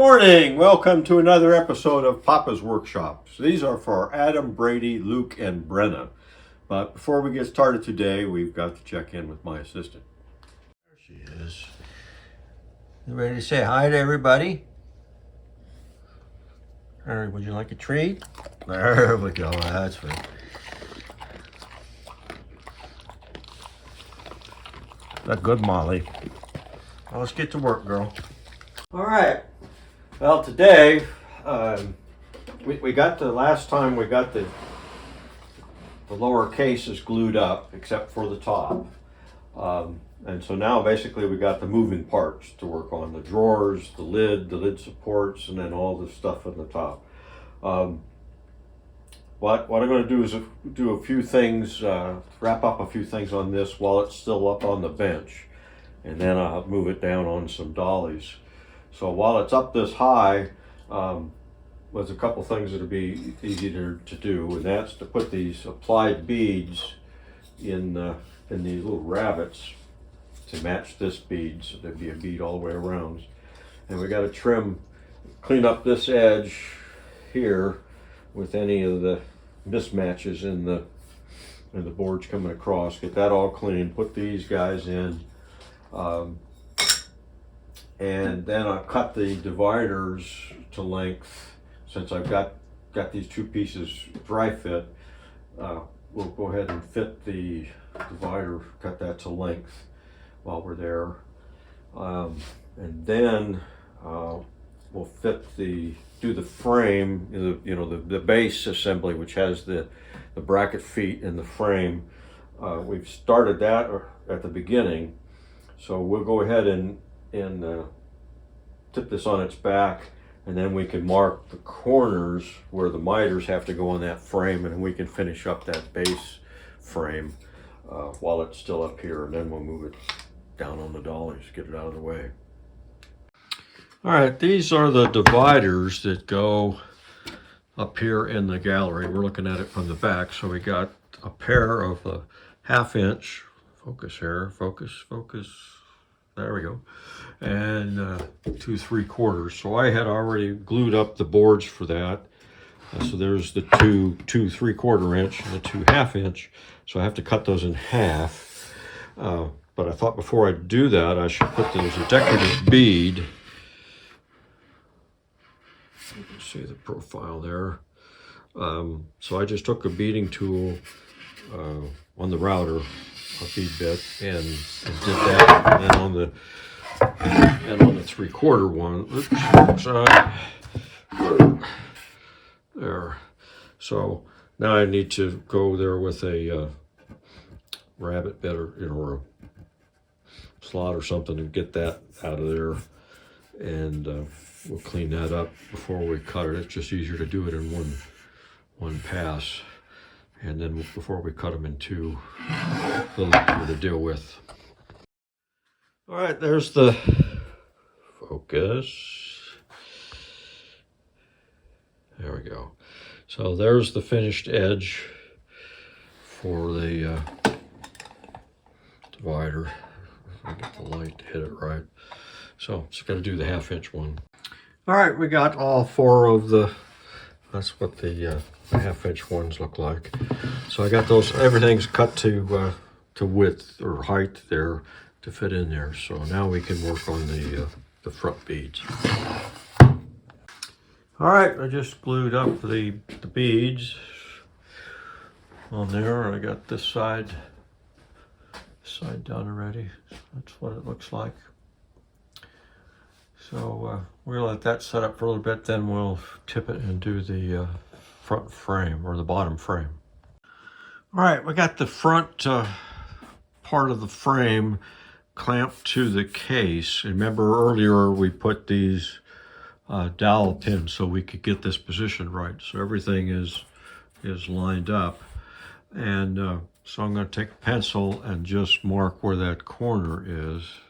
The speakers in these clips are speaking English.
morning. Welcome to another episode of Papa's Workshops. These are for Adam, Brady, Luke, and Brenna. But before we get started today, we've got to check in with my assistant. There she is. You ready to say hi to everybody? All right, would you like a treat? There we go. That's right. That's good, Molly. Well, let's get to work, girl. All right. Well, today, we got the last time we got the lower cases glued up, except for the top. And so now basically we got the moving parts to work on: the drawers, the lid supports, and then all the stuff on the top. What I'm going to do is do a few things, wrap up a few things on this while it's still up on the bench, and then I'll move it down on some dollies. So while it's up this high, there's a couple things that'll be easy to do, and that's to put these applied beads in these little rabbets to match this bead, so there'd be a bead all the way around. And we got to clean up this edge here with any of the mismatches in the boards coming across. Get that all clean. Put these guys in. And then I'll cut the dividers to length. Since I've got these two pieces dry fit, we'll go ahead and fit the divider, cut that to length while we're there. And then we'll do the frame, the base assembly, which has the bracket feet and the frame. We've started that at the beginning, so we'll go ahead and tip this on its back, and then we can mark the corners where the miters have to go on that frame, and we can finish up that base frame while it's still up here, and then we'll move it down on the dollies, get it out of the way. All right, these are the dividers that go up here in the gallery. We're looking at it from the back, so we got a pair of a 1/2 inch, focus here, focus, there we go, and 2 3/4. So I had already glued up the boards for that. So there's the two 3/4 inch and the 2 1/2 inch. So I have to cut those in half. But I thought before I do that, I should put there's a decorative bead. You can see the profile there. So I just took a beading tool on the router, a bead bit, and did that. And then on the 3/4 one, there. So now I need to go there with a rabbit bit or a slot or something to get that out of there, and we'll clean that up before we cut it. It's just easier to do it in one pass, and then before we cut them in two, a little easier to deal with. All right, there's the focus. There we go. So there's the finished edge for the divider. If I get the light to hit it right. So just got to do the 1/2 inch one. All right, we got all 4 of that's what the 1/2 inch ones look like. So I got those, everything's cut to width or height there to fit in there. So now we can work on the front beads. All right, I just glued up the beads on there. I got this side done already. That's what it looks like. So we'll let that set up for a little bit, then we'll tip it and do the front frame or the bottom frame. All right, we got the front part of the frame clamped to the case. Remember earlier we put these dowel pins so we could get this position right. So everything is lined up. And so I'm going to take a pencil and just mark where that corner is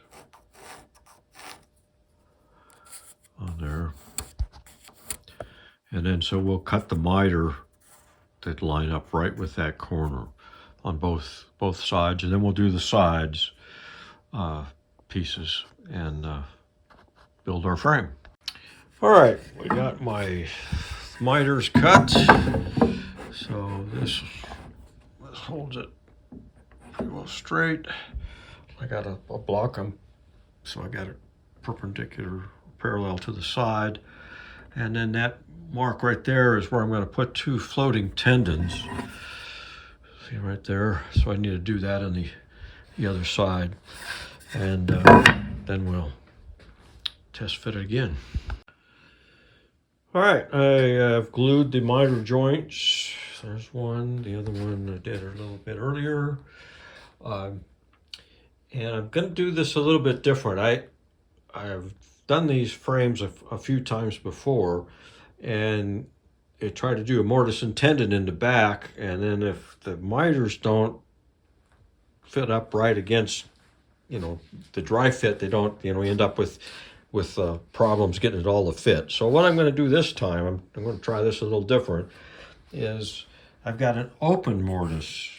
on there. And then so we'll cut the miter that line up right with that corner on both sides, and then we'll do the sides pieces and build our frame. All right, we got my miters cut. So this holds it pretty well straight. I got a block, so I got it perpendicular, parallel to the side. And then that mark right there is where I'm going to put 2 floating tendons. See right there? So I need to do that on the other side. And then we'll test fit it again. All right, I have glued the miter joints. There's one, the other one I did a little bit earlier. And I'm going to do this a little bit different. I've done these frames a few times before, and I try to do a mortise and tenon in the back, and then if the miters don't fit up right against, the dry fit, they don't, we end up with problems getting it all to fit. So what I'm going to do this time, I'm going to try this a little different, is I've got an open mortise.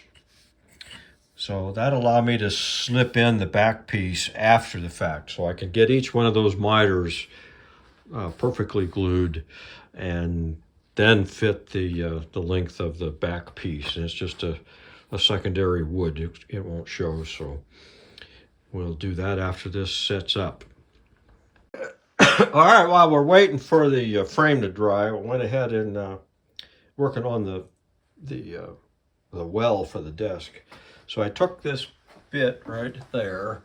So that'll allow me to slip in the back piece after the fact. So I can get each one of those miters perfectly glued and then fit the length of the back piece. And it's just a secondary wood. It won't show, so we'll do that after this sets up. All right, while we're waiting for the frame to dry, I went ahead and working on the well for the desk. So I took this bit right there.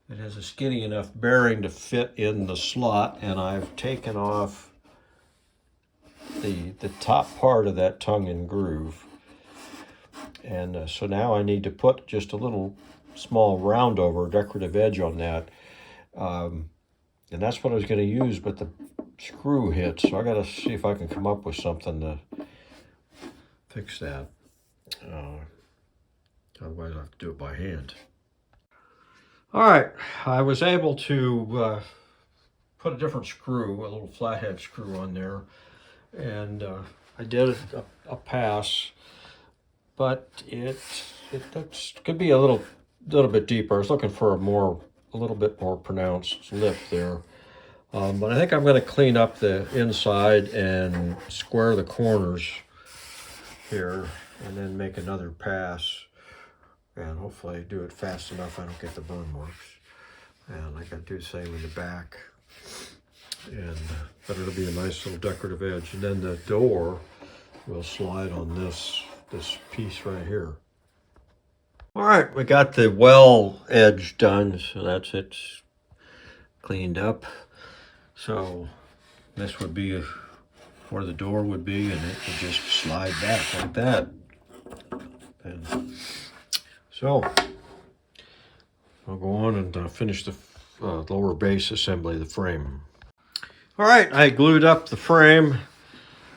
It has a skinny enough bearing to fit in the slot, and I've taken off the top part of that tongue and groove. And so now I need to put just a little small round over decorative edge on that. And that's what I was going to use, but the screw hit, so I got to see if I can come up with something to fix that. Otherwise I have to do it by hand. All right, I was able to put a different screw, a little flathead screw on there, and I did a pass, but it could be a little bit deeper. I was looking for a little bit more pronounced lip there. But I think I'm going to clean up the inside and square the corners here, and then make another pass, and hopefully do it fast enough I don't get the bone marks. And I got to do the same in the back, but it'll be a nice little decorative edge. And then the door will slide on this piece right here. All right, we got the well edge done, so that's it cleaned up. So this would be where the door would be, and it would just slide back like that. And so I'll go on and finish the lower base assembly of the frame. All right, I glued up the frame.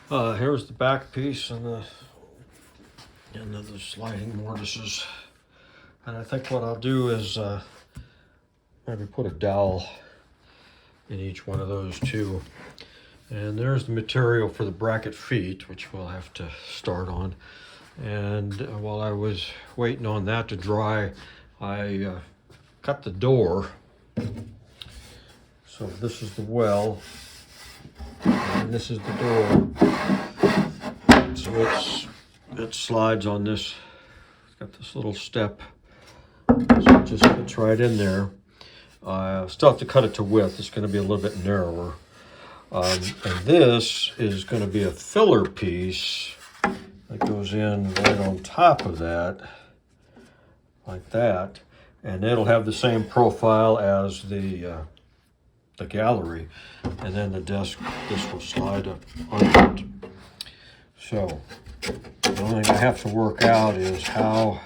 Here's the back piece and the sliding mortises. And I think what I'll do is maybe put a dowel in each one of those two. And there's the material for the bracket feet, which we'll have to start on. And while I was waiting on that to dry, I cut the door. So this is the well, and this is the door. So it slides on this. It's got this little step. So it just fits right in there. Still have to cut it to width. It's going to be a little bit narrower. And this is going to be a filler piece that goes in right on top of that, like that. And it'll have the same profile as the gallery. And then the desk, this will slide up under it. So the only thing I have to work out is how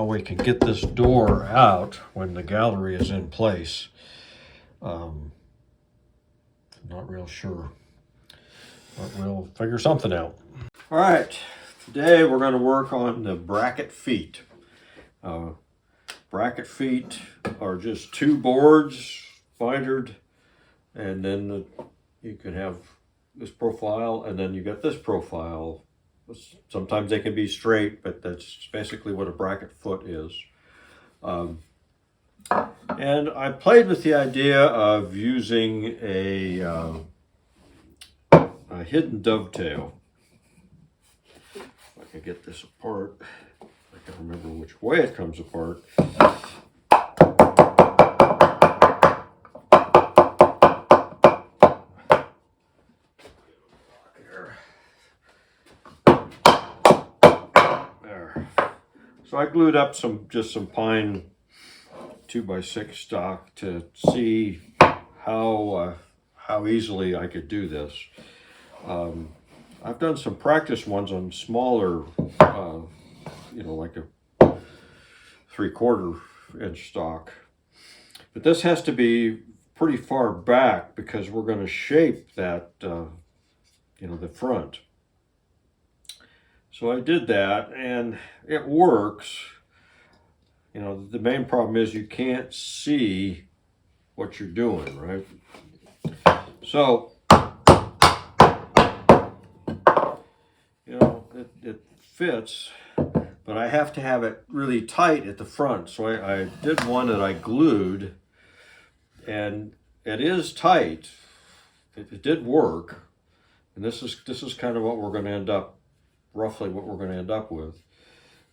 we can get this door out when the gallery is in place. Not real sure, but we'll figure something out. All right, today we're going to work on the bracket feet. Bracket feet are just 2 boards mitered, and then you can have this profile, and then you get this profile. Sometimes they can be straight, but that's basically what a bracket foot is. And I played with the idea of using a hidden dovetail. If I can get this apart, I can remember which way it comes apart. There. So I glued up just some pine 2x6 stock to see how easily I could do this. I've done some practice ones on smaller, like a 3/4 inch stock, but this has to be pretty far back because we're going to shape that, the front. So I did that, and it works. The main problem is you can't see what you're doing, right? So, it fits, but I have to have it really tight at the front. So I did one that I glued, and it is tight. It did work, and this is kind of what we're going to end up, roughly what we're going to end up with.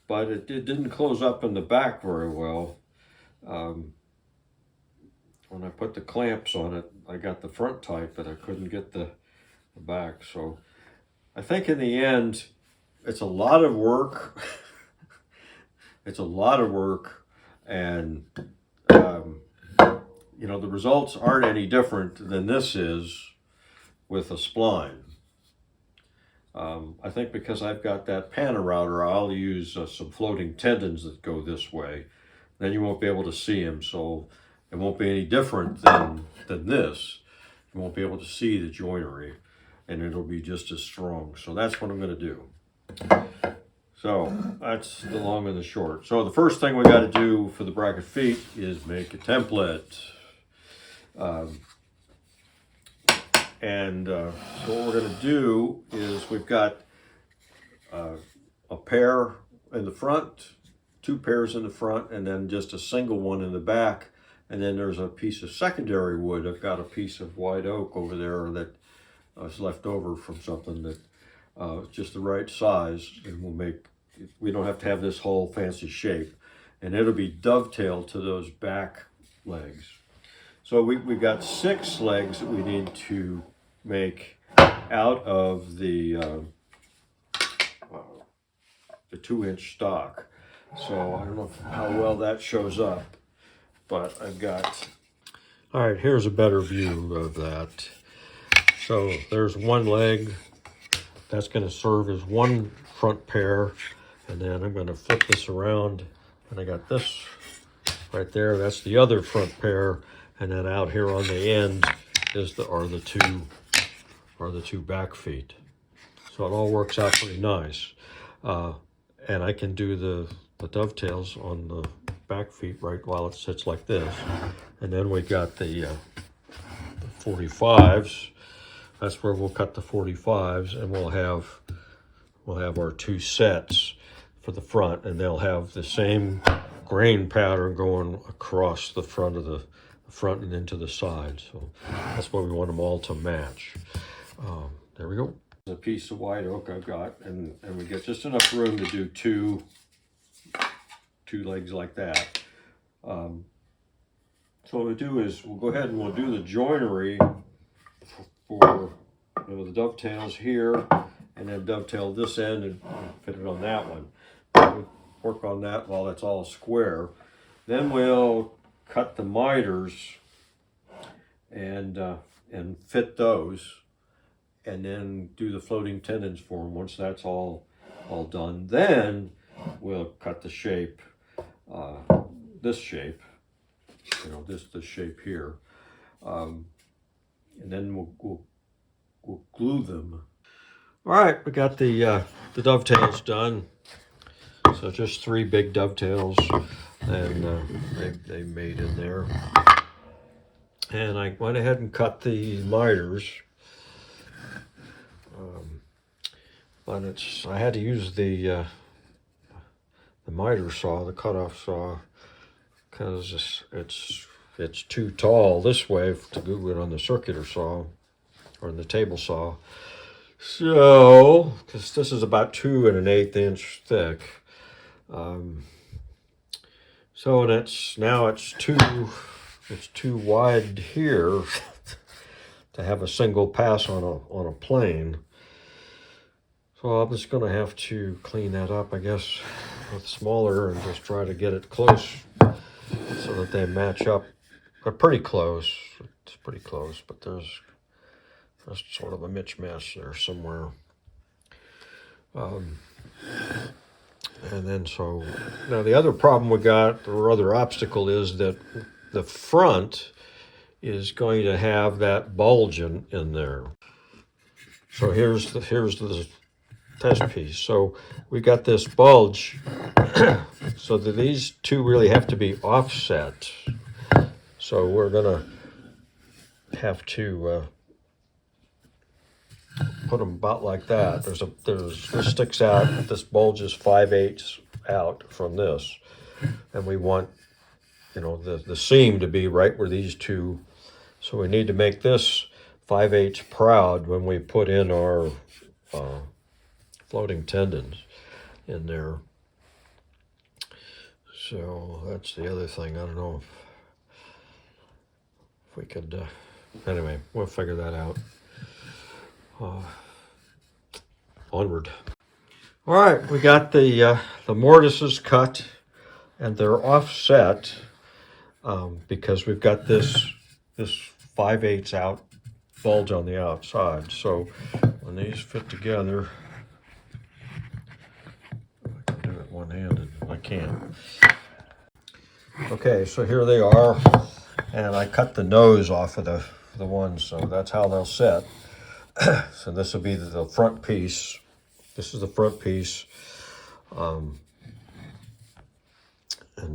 But it didn't close up in the back very well. When I put the clamps on it, I got the front tight, but I couldn't get the back. So I think in the end, it's a lot of work. It's a lot of work, and the results aren't any different than this is with a spline. I think because I've got that panel router, I'll use some floating tendons that go this way. Then you won't be able to see them, so it won't be any different than this. You won't be able to see the joinery, and it'll be just as strong. So that's what I'm going to do. So that's the long and the short. So the first thing we got to do for the bracket feet is make a template. So what we're going to do is we've got a pair in the front, 2 pairs in the front, and then just a single one in the back. And then there's a piece of secondary wood. I've got a piece of white oak over there that was left over from something that just the right size, and we don't have to have this whole fancy shape, and it'll be dovetailed to those back legs. So we've got 6 legs that we need to make out of the 2-inch stock. So I don't know how well that shows up, but I've got. All right, here's a better view of that. So there's one leg. That's going to serve as one front pair, and then I'm going to flip this around, and I got this right there. That's the other front pair, and then out here on the end are the two back feet. So it all works out pretty nice, and I can do the dovetails on the back feet right while it sits like this, and then we got the 45s. That's where we'll cut the 45s, and we'll have our 2 sets for the front, and they'll have the same grain pattern going across the front and into the side. So that's why we want them all to match. There we go. A piece of white oak I've got, and we get just enough room to do two legs like that. So what we'll do is we'll go ahead and we'll do the joinery for the dovetails here, and then dovetail this end and fit it on that one. We'll work on that while it's all square. Then we'll cut the miters and fit those, and then do the floating tendons for them. Once that's all done, then we'll cut the shape, this shape, this shape here. And then we'll glue them. All right, we got the dovetails done. So just 3 big dovetails, and they made in there. And I went ahead and cut the miters. But I had to use the miter saw, the cutoff saw, because it's too tall this way to glue it on the circular saw or the table saw. So, because this is about 2 1/8 inch thick. So now it's too wide here to have a single pass on a plane. So I'm just gonna have to clean that up, I guess, with smaller and just try to get it close so that they match up. They're pretty close. It's pretty close, but there's sort of a mismatch there somewhere. And then so now the other problem we got, or other obstacle, is that the front is going to have that bulge in there. So here's the test piece. So we got this bulge, so that these two really have to be offset. So we're gonna have to put them about like that. This sticks out. This bulge is 5/8 out from this, and we want, you know, the seam to be right where these two. So we need to make this 5/8 proud when we put in our floating tendons in there. So that's the other thing. I don't know if we could. Anyway, we'll figure that out. Onward. All right, we got the mortises cut, and they're offset because we've got this 5/8 out bulge on the outside. So when these fit together, I can do it one-handed. I can't. Okay, so here they are, and I cut the nose off of the ones, so that's how they'll sit. So this will be the front piece. This is the front piece. And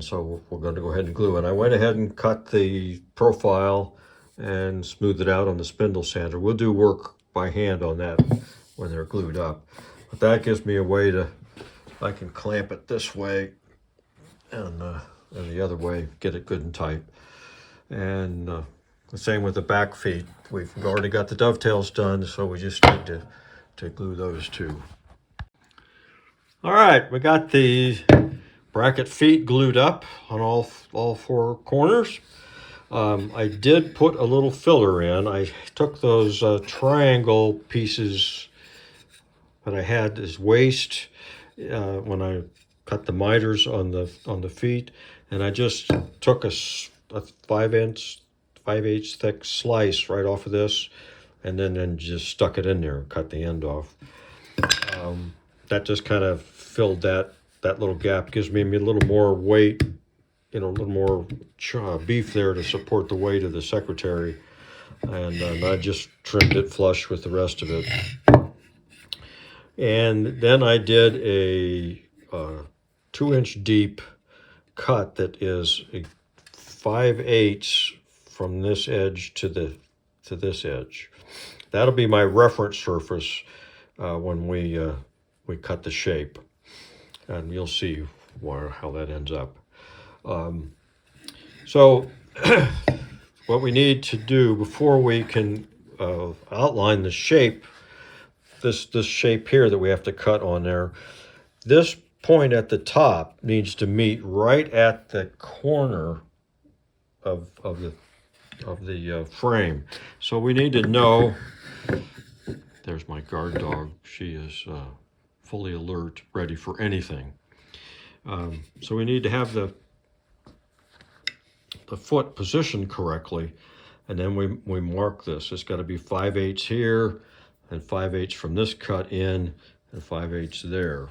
so we're going to go ahead and glue it. I went ahead and cut the profile and smoothed it out on the spindle sander. We'll do work by hand on that when they're glued up. But that gives me a way to, I can clamp it this way and the other way, get it good and tight. And the same with the back feet. We've already got the dovetails done, so we just need to glue those two. All right, we got the bracket feet glued up on all 4 corners. I did put a little filler in. I took those triangle pieces that I had as waste when I cut the miters on the feet, and I just took a 5/8 thick slice right off of this, and then just stuck it in there and cut the end off. That just kind of filled that little gap, gives me a little more weight, you know, a little more beef there to support the weight of the Secretary. And I just trimmed it flush with the rest of it. And then I did a 2-inch deep cut that is a 5/8 from this edge to this edge. That'll be my reference surface when we cut the shape, and you'll see how that ends up. So what we need to do before we can outline the shape, this shape here that we have to cut on there, this point at the top needs to meet right at the corner of the frame. So we need to know, there's my guard dog. She is fully alert, ready for anything. So we need to have the foot positioned correctly, and then we mark this. It's got to be 5/8 here, and 5/8 from this cut in, and 5/8 there.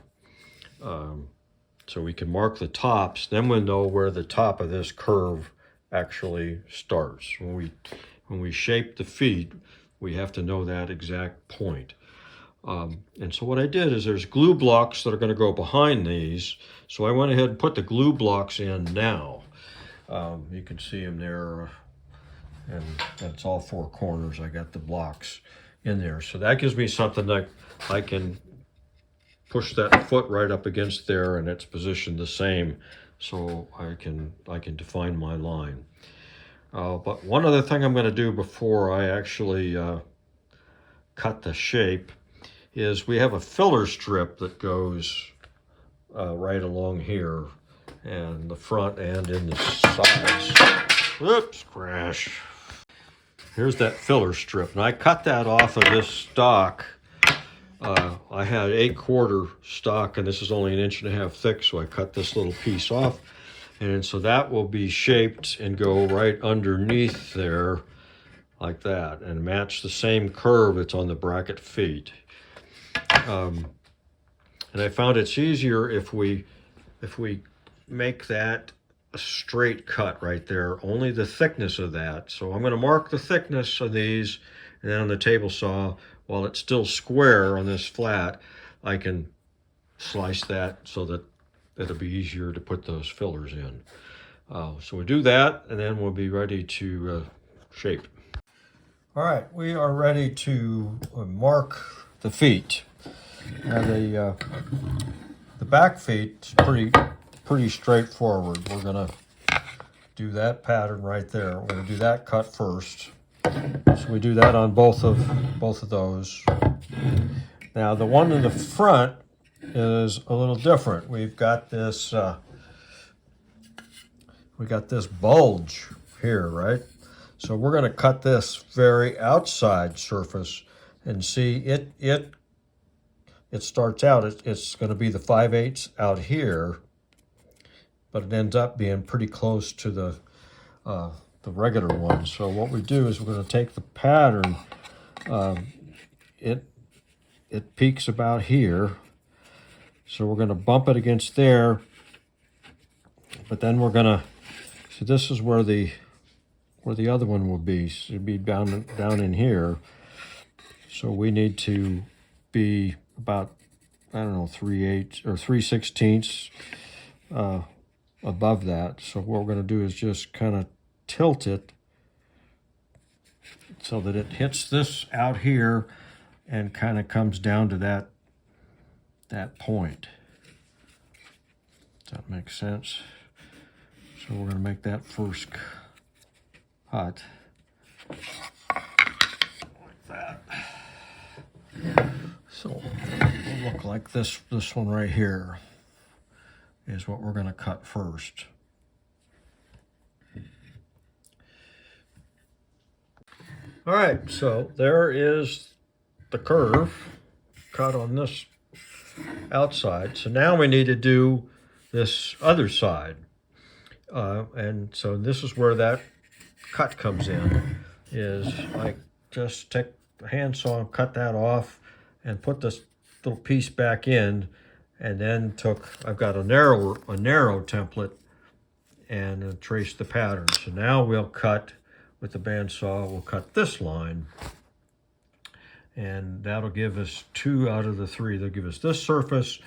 So we can mark the tops, then we'll know where the top of this curve actually starts. When we shape the feet, we have to know that exact point. And so what I did is there's glue blocks that are going to go behind these. So I went ahead and put the glue blocks in now. You can see them there, and that's all 4 corners. I got the blocks in there. So that gives me something that I can push that foot right up against there, and it's positioned the same so I can define my line. But one other thing I'm going to do before I actually cut the shape is we have a filler strip that goes right along here, and the front and in the sides. Whoops, crash. Here's that filler strip, and I cut that off of this stock. I had 8/4 stock, and this is only 1.5 inches thick, so I cut this little piece off. And so that will be shaped and go right underneath there like that and match the same curve that's on the bracket feet. And I found it's easier if we make that a straight cut right there, only the thickness of that. So I'm going to mark the thickness of these, and then on the table saw, while it's still square on this flat, I can slice that so that it'll be easier to put those fillers in. So we do that, and then we'll be ready to shape. All right, we are ready to mark the feet. Now the back feet is pretty straightforward. We're gonna do that pattern right there. We're gonna do that cut first. So we do that on both of those. Now the one in the front is a little different. We've got this bulge here, right? So we're going to cut this very outside surface, and see it starts out, it's going to be the 5/8 out here, but it ends up being pretty close to the regular one. So what we do is we're going to take the pattern, it peaks about here. So we're going to bump it against there, but then we're going to, so this is where the other one will be. So it'd be down in here. So we need to be about, I don't know, 3/8 or 3/16 above that. So what we're going to do is just kind of tilt it so that it hits this out here and kind of comes down to that point. Does that make sense? So we're going to make that first cut like that. So it'll look like this one right here is what we're going to cut first. All right, so there is the curve cut on this outside. So now we need to do this other side. And so this is where that cut comes in, is I just take the handsaw and cut that off and put this little piece back in, and then I've got a narrow template, and trace the pattern. So now we'll cut with the bandsaw, we'll cut this line, and that'll give us 2 out of the 3. They'll give us this surface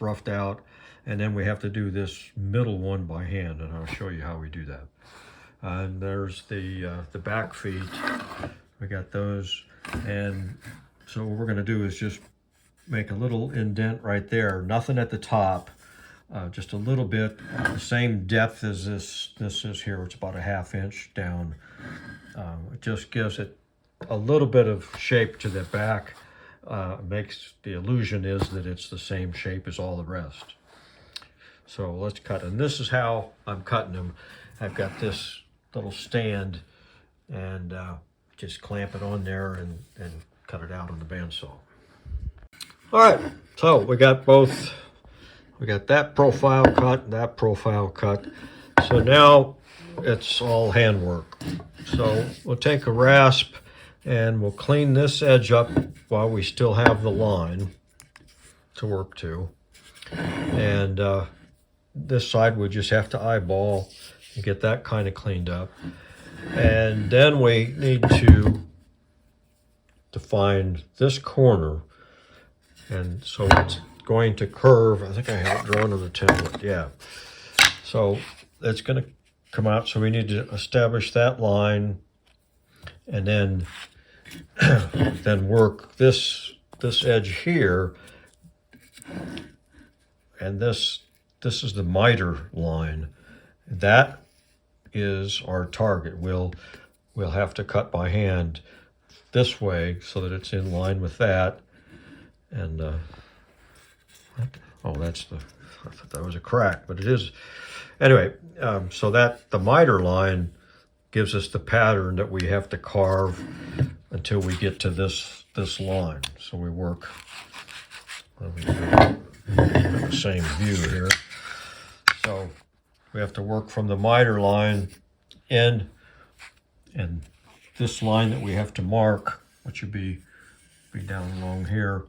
roughed out, and then we have to do this middle one by hand, and I'll show you how we do that. And there's the back feet. We got those, and so what we're going to do is just make a little indent right there. Nothing at the top, just a little bit, the same depth as this is here. It's about a 1/2 inch down. It just gives it a little bit of shape to the back. Makes the illusion is that it's the same shape as all the rest. So let's cut, and this is how I'm cutting them. I've got this little stand, and just clamp it on there and cut it out on the bandsaw. All right, so we got that profile cut and that profile cut. So now it's all handwork. So we'll take a rasp and we'll clean this edge up while we still have the line to work to. And this side we just have to eyeball and get that kind of cleaned up. And then we need to define this corner. And so it's going to curve. I think I have it drawn on the template. Yeah. So it's going to come out. So we need to establish that line, and then then work this edge here, and this this is the miter line. That is our target. We'll have to cut by hand this way so that it's in line with that. And oh, that's the, I thought that was a crack, but it is. Anyway, so that the miter line gives us the pattern that we have to carve until we get to this line. So we work, let me do the same view here. So we have to work from the miter line in, and this line that we have to mark, which would be down along here,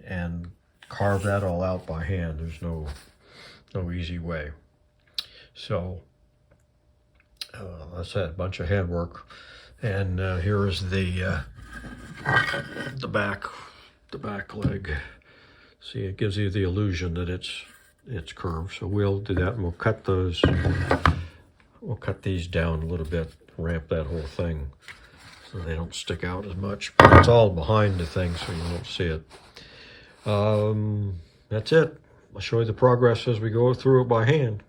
and carve that all out by hand. There's no easy way. So that's that, a bunch of handwork. And here is the back leg. See, it gives you the illusion that it's curved. So we'll do that, and we'll cut those. We'll cut these down a little bit, ramp that whole thing so they don't stick out as much. But it's all behind the thing, so you won't see it. That's it. I'll show you the progress as we go through it by hand.